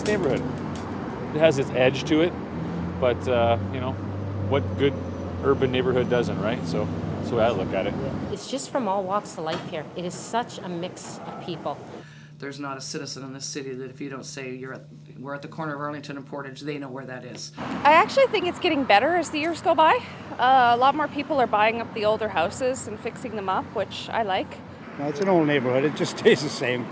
neighborhood. It has its edge to it, but what good urban neighborhood doesn't, right? So that's the way I look at it. It's just from all walks of life here. It is such a mix of people. There's not a citizen in this city that if you don't say we're at the corner of Arlington and Portage, they know where that is. I actually think it's getting better as the years go by. A lot more people are buying up the older houses and fixing them up, which I like. No, it's an old neighborhood. It just stays the same.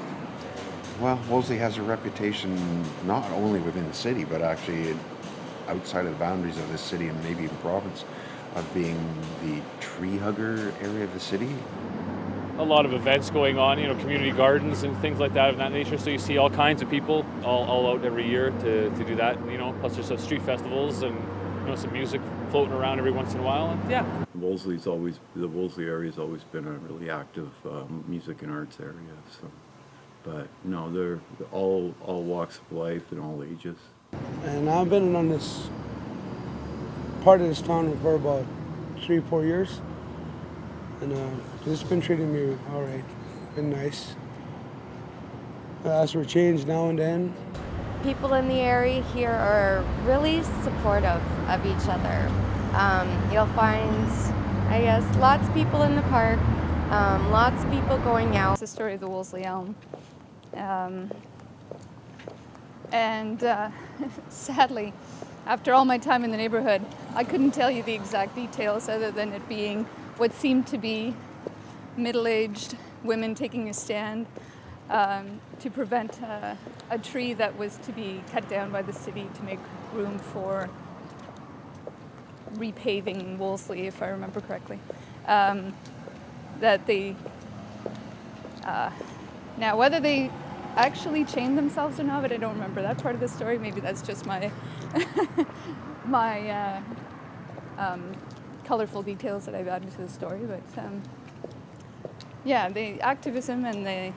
Well, Wolseley has a reputation not only within the city, but actually outside of the boundaries of this city and maybe even province, of being the tree hugger area of the city. A lot of events going on, community gardens and things like that of that nature. So you see all kinds of people all out every year to do that. Plus there's some street festivals and some music floating around every once in a while. And yeah. The Wolseley area has always been a really active music and arts area. So, but no, they're all walks of life and all ages. And I've been on this part of this town for about 3-4 years. And it's been treating me all right. Been nice. Ask for change now and then. People in the area here are really supportive of each other. You'll find, I guess, lots of people in the park, lots of people going out. It's the story of the Wolseley Elm. Sadly, after all my time in the neighborhood, I couldn't tell you the exact details other than it being what seemed to be middle-aged women taking a stand to prevent a tree that was to be cut down by the city to make room for repaving Wolseley, if I remember correctly. Now, whether they actually chained themselves or not, but I don't remember that part of the story. Maybe that's just my colorful details that I've added to the story. But the activism and the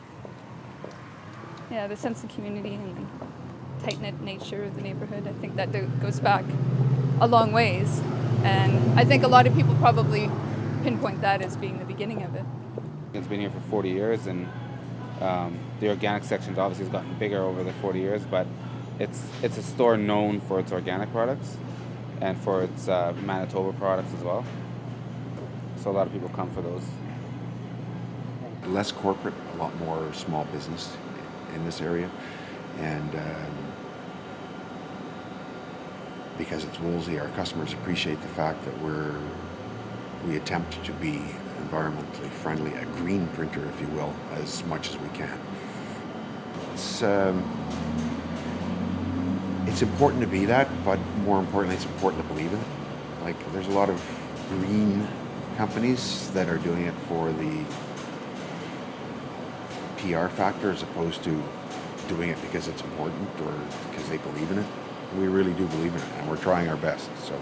sense of community and the tight-knit nature of the neighborhood, I think that goes back a long ways. And I think a lot of people probably pinpoint that as being the beginning of it. It's been here for 40 years, and the organic section's obviously has gotten bigger over the 40 years, but it's a store known for its organic products and for its Manitoba products as well. So a lot of people come for those. Less corporate, a lot more small business in this area. And because it's Wolseley, our customers appreciate the fact that we attempt to be environmentally friendly, a green printer, if you will, as much as we can. It's important to be that, but more importantly, it's important to believe in it. Like, there's a lot of green companies that are doing it for the PR factor as opposed to doing it because it's important or because they believe in it. We really do believe in it, and we're trying our best. So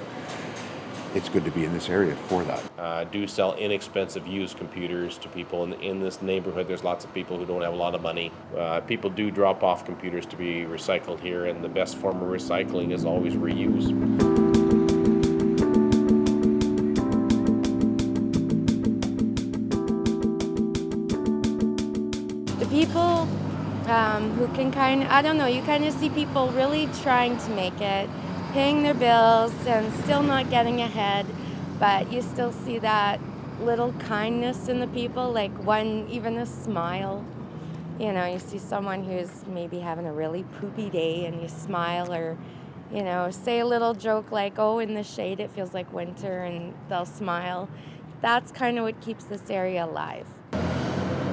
it's good to be in this area for that. Do sell inexpensive used computers to people in this neighborhood. There's lots of people who don't have a lot of money. People do drop off computers to be recycled here, and the best form of recycling is always reuse. The people who can you kind of see people really trying to make it, paying their bills and still not getting ahead, but you still see that little kindness in the people, like even a smile. You see someone who's maybe having a really poopy day and you smile, or, say a little joke like, oh, in the shade it feels like winter, and they'll smile. That's kind of what keeps this area alive.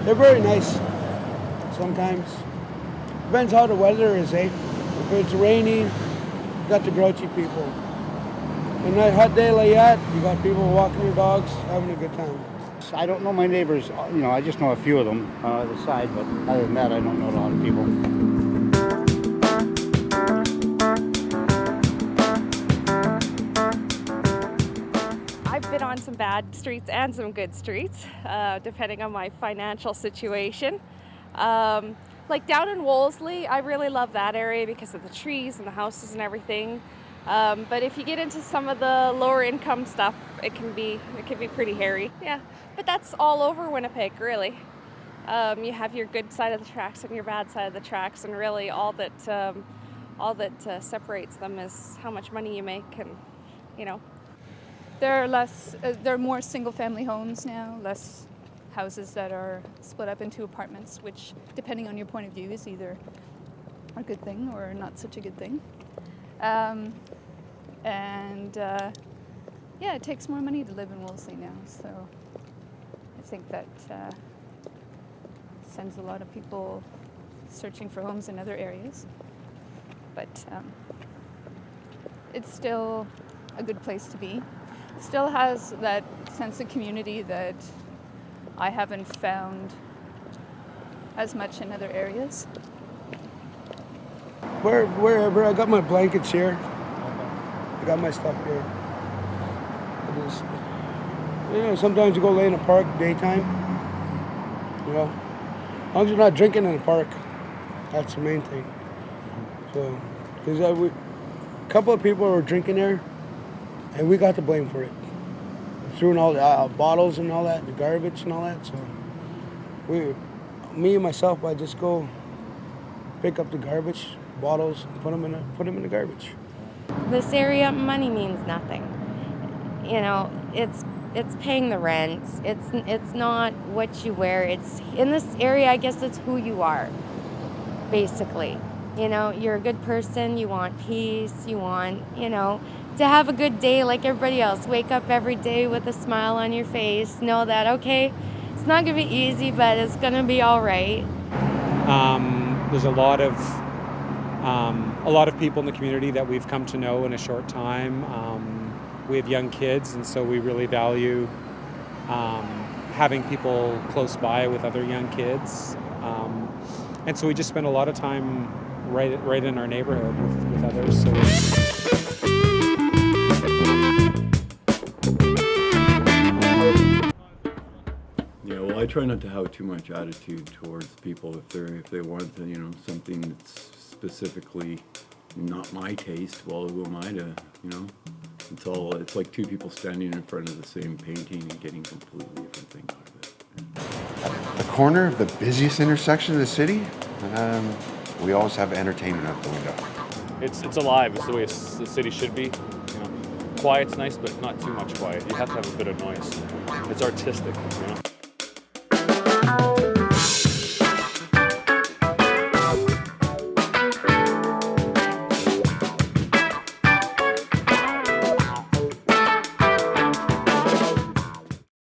They're very nice sometimes. Depends how the weather is, eh? If it's rainy, you got the grouchy people. On a hot day like that, you got people walking their dogs, having a good time. I don't know my neighbors, I just know a few of them on the side, but other than that, I don't know a lot of people. I've been on some bad streets and some good streets, depending on my financial situation. Like down in Wolseley, I really love that area because of the trees and the houses and everything. But if you get into some of the lower income stuff, it can be pretty hairy. Yeah, but that's all over Winnipeg, really. You have your good side of the tracks and your bad side of the tracks, and really all all that separates them is how much money you make, and you know. There are more single-family homes now, less houses that are split up into apartments, which, depending on your point of view, is either a good thing or not such a good thing. Yeah, it takes more money to live in Wolseley now, so I think that sends a lot of people searching for homes in other areas. But it's still a good place to be. It still has that sense of community that I haven't found as much in other areas. Wherever, I got my blankets here. I got my stuff here. Sometimes you go lay in the park daytime. As long as you're not drinking in the park, that's the main thing. So, because a couple of people were drinking there, and we got the blame for it. Throwing all the bottles and all that, the garbage and all that. So, me and myself, I just go pick up the garbage, bottles, and put them in the garbage. This area, money means nothing. It's paying the rent. It's not what you wear. It's in this area, I guess it's who you are, basically. You're a good person. You want peace. You want, to have a good day like everybody else. Wake up every day with a smile on your face. Know that, okay, it's not gonna be easy, but it's gonna be all right. There's a lot of people in the community that we've come to know in a short time. We have young kids, and so we really value having people close by with other young kids. And so we just spend a lot of time right in our neighborhood with others. Yeah, well, I try not to have too much attitude towards people if they want something that's specifically not my taste. Well, who am I to It's like two people standing in front of the same painting and getting completely different things out of it. At the corner of the busiest intersection of the city, we always have entertainment out the window. It's alive. It's the way the city should be. Quiet's nice, but not too much quiet. You have to have a bit of noise. It's artistic.